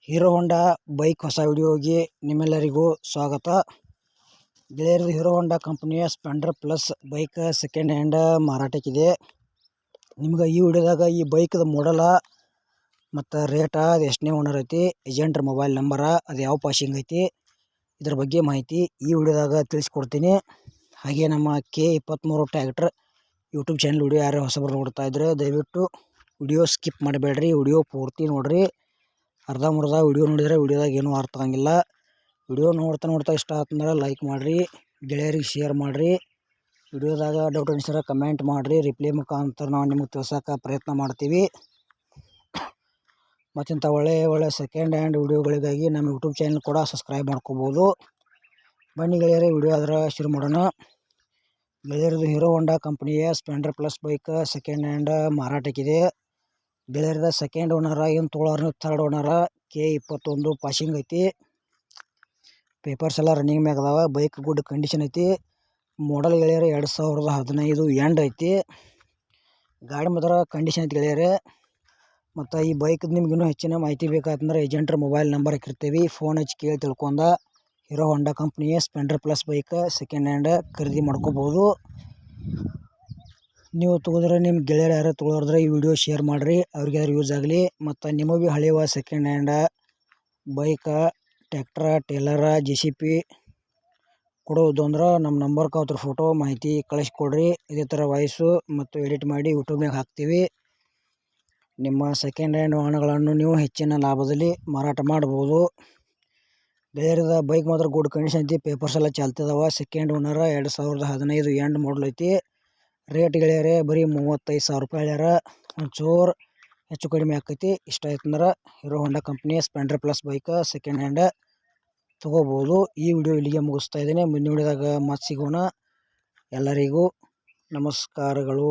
Hero Honda bike ಹೊಸ ವಿಡಿಯೋಗೆ ನಿಮ್ಮೆಲ್ಲರಿಗೂ ಸ್ವಾಗತ. ಗೆಳೆಯರದು ಹೀರೋ ಹೋಂಡಾ ಕಂಪನಿಯ Splendor plus bike second hand ಮಾರಾಟಕ್ಕಿದೆ. ನಿಮ್ಗೆ ಈ ವಿಡಿಯೋದಾಗ ಈ ಬೈಕ್ದ ಮಾಡಲ ಮತ್ತು ರೇಟ, ಅದು ಎಷ್ಟನೇ ಓನರ್ ಐತಿ, ಏಜೆಂಟ್ರ ಮೊಬೈಲ್ ನಂಬರ, ಅದು ಯಾವ ಪಾಸಿಂಗ್ ಐತಿ, ಇದ್ರ ಬಗ್ಗೆ ಮಾಹಿತಿ ಈ ವಿಡಿಯೋದಾಗ ತಿಳಿಸ್ಕೊಡ್ತೀನಿ. ಹಾಗೆ ನಮ್ಮ K23 tractor YouTube channel video ಯಾರು ಹೊಸಬರು ನೋಡ್ತಾ ಇದ್ರೆ ದಯವಿಟ್ಟು ವಿಡಿಯೋ ಸ್ಕಿಪ್ ಮಾಡಬೇಡ್ರಿ, ವಿಡಿಯೋ ಪೂರ್ತಿ ನೋಡ್ರಿ. ಅರ್ಧಂಬರ್ಧ ವಿಡಿಯೋ ನೋಡಿದರೆ ವಿಡಿಯೋದಾಗ ಏನೂ ಅರ್ಥ ಆಗಂಗಿಲ್ಲ. ವಿಡಿಯೋ ನೋಡ್ತಾ ಇಷ್ಟ ಆತಂದ್ರೆ ಲೈಕ್ ಮಾಡಿರಿ, ಗೆಳೆಯರಿಗೆ ಶೇರ್ ಮಾಡಿರಿ. ವಿಡಿಯೋದಾಗ ಡೌಟ್ ಅನಿಸಿದ್ರೆ ಕಮೆಂಟ್ ಮಾಡಿರಿ, ರಿಪ್ಲೈ ಮುಖಾಂತರ ನಾವು ನಿಮಗೆ ತಿಳ್ಸೋಕೆ ಪ್ರಯತ್ನ ಮಾಡ್ತೀವಿ. ಮತ್ತಿಂಥ ಒಳ್ಳೆಯ ಸೆಕೆಂಡ್ ಹ್ಯಾಂಡ್ ವಿಡಿಯೋಗಳಿಗಾಗಿ ನಮ್ಮ ಯೂಟ್ಯೂಬ್ ಚಾನಲ್ ಕೂಡ ಸಬ್ಸ್ಕ್ರೈಬ್ ಮಾಡ್ಕೋಬೋದು. ಬನ್ನಿ ಗೆಳೆಯರೇ, ವಿಡಿಯೋ ಅದರ ಶುರು ಮಾಡೋಣ. ಗೆಳೆಯರದು ಹೀರೋ ಹೋಂಡಾ ಕಂಪನಿಯ Splendor plus bike second hand ಮಾರಾಟಕ್ಕಿದೆ. ಗೆಳೆಯರದ ಸೆಕೆಂಡ್ ಓನರ, ಏನು ತೊಗೊಳೋರು ಥರ್ಡ್ ಓನರ. K21 ಪಾಸಿಂಗ್ ಐತಿ. ಪೇಪರ್ಸ್ ಎಲ್ಲ ರನ್ನಿಂಗ್ ಮ್ಯಾಗ ಅದಾವ. ಬೈಕ್ ಗುಡ್ ಕಂಡೀಷನ್ ಐತಿ. ಮಾಡಲ್ ಗೆಳೆಯರೆ 2015 ಎಂಡ್ ಐತಿ. ಗಾಡಿ ಮಾತ್ರ ಕಂಡೀಷನ್ ಐತಿ ಗೆಳೆಯರೆ. ಮತ್ತು ಈ ಬೈಕ್ದು ನಿಮ್ಗೆ ಇನ್ನೂ ಹೆಚ್ಚಿನ ಮಾಹಿತಿ ಬೇಕಾತಂದ್ರೆ ಏಜೆಂಟ್ರ ಮೊಬೈಲ್ ನಂಬರ್ ಹಾಕಿರ್ತೀವಿ, ಫೋನ್ ಹಚ್ಚಿ ಕೇಳಿ ತಿಳ್ಕೊಂಡ ಹೀರೋ ಹೋಂಡಾ ಕಂಪ್ನಿಯ Splendor plus bike second hand ಖರೀದಿ ಮಾಡ್ಕೋಬೋದು. ನೀವು ತೊಗೋದ್ರೆ ನಿಮ್ಮ ಗೆಳೆಯರು ಯಾರು ತೊಗೊಳೋದ್ರೆ ಈ ವಿಡಿಯೋ ಶೇರ್ ಮಾಡಿರಿ, ಅವ್ರಿಗೆ ಯಾರು ಯೂಸ್ ಆಗಲಿ. ಮತ್ತು ನಿಮಗೆ ಭೀ ಹಳೆಯವ ಸೆಕೆಂಡ್ ಹ್ಯಾಂಡ ಬೈಕ, ಟ್ಯಾಕ್ಟ್ರ, ಟೇಲರ, JCB ಕೊಡೋದು ಅಂದ್ರೆ ನಮ್ಮ ನಂಬರ್ಗೆ ಅದ್ರ ಫೋಟೋ ಮಾಹಿತಿ ಕಳಿಸ್ಕೊಡ್ರಿ. ಇದೇ ಥರ ವಾಯ್ಸು ಮತ್ತು ಎಡಿಟ್ ಮಾಡಿ ಯೂಟ್ಯೂಬ್ನಾಗ ಹಾಕ್ತೀವಿ. ನಿಮ್ಮ ಸೆಕೆಂಡ್ ಹ್ಯಾಂಡ್ ವಾಹನಗಳನ್ನು ನೀವು ಹೆಚ್ಚಿನ ಲಾಭದಲ್ಲಿ ಮಾರಾಟ ಮಾಡ್ಬೋದು. ಗೆಳೆಯರದ ಬೈಕ್ ಮಾತ್ರ ಗುಡ್ ಕಂಡೀಷನ್ ಐತಿ. ಪೇಪರ್ಸ್ ಎಲ್ಲ ಚಾಲ್ತಿದಾವ. ಸೆಕೆಂಡ್ ಓನರ, 2015 ಎಂಡ್ ಮಾಡಲ್ ಐತಿ. ರೇಟ್ ಗೆಳೆಯರೆ ಬರೀ 35,000 ರೂಪಾಯಿ ಹೇಳ್ಯಾರ. ಒಂಚೂರು ಹೆಚ್ಚು ಕಡಿಮೆ ಆಕೈತಿ. ಇಷ್ಟ ಆಯ್ತಂದ್ರೆ ಹೀರೋ ಹೋಂಡಾ ಕಂಪ್ನಿಯ Splendor plus bike second hand ತೊಗೋಬೋದು. ಈ ವಿಡಿಯೋ ಇಲ್ಲಿಗೆ ಮುಗಿಸ್ತಾ ಇದ್ದೀನಿ. ಮುಂದಿನ ವಿಡಿಯೋದಾಗ ಮತ್ತೆ ಸಿಗೋಣ. ಎಲ್ಲರಿಗೂ ನಮಸ್ಕಾರಗಳು.